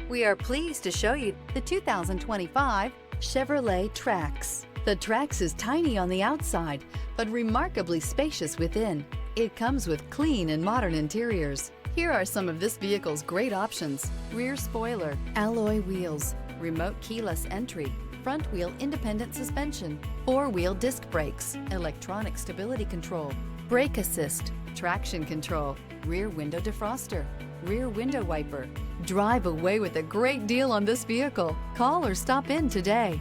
We are pleased to show you the 2025 Chevrolet Trax. The Trax is tiny on the outside, but remarkably spacious within. It comes with clean and modern interiors. Here are some of this vehicle's great options: rear spoiler, alloy wheels, remote keyless entry, front wheel independent suspension, four-wheel disc brakes, electronic stability control, brake assist, traction control, rear window defroster, rear window wiper. Drive away with a great deal on this vehicle. Call or stop in today.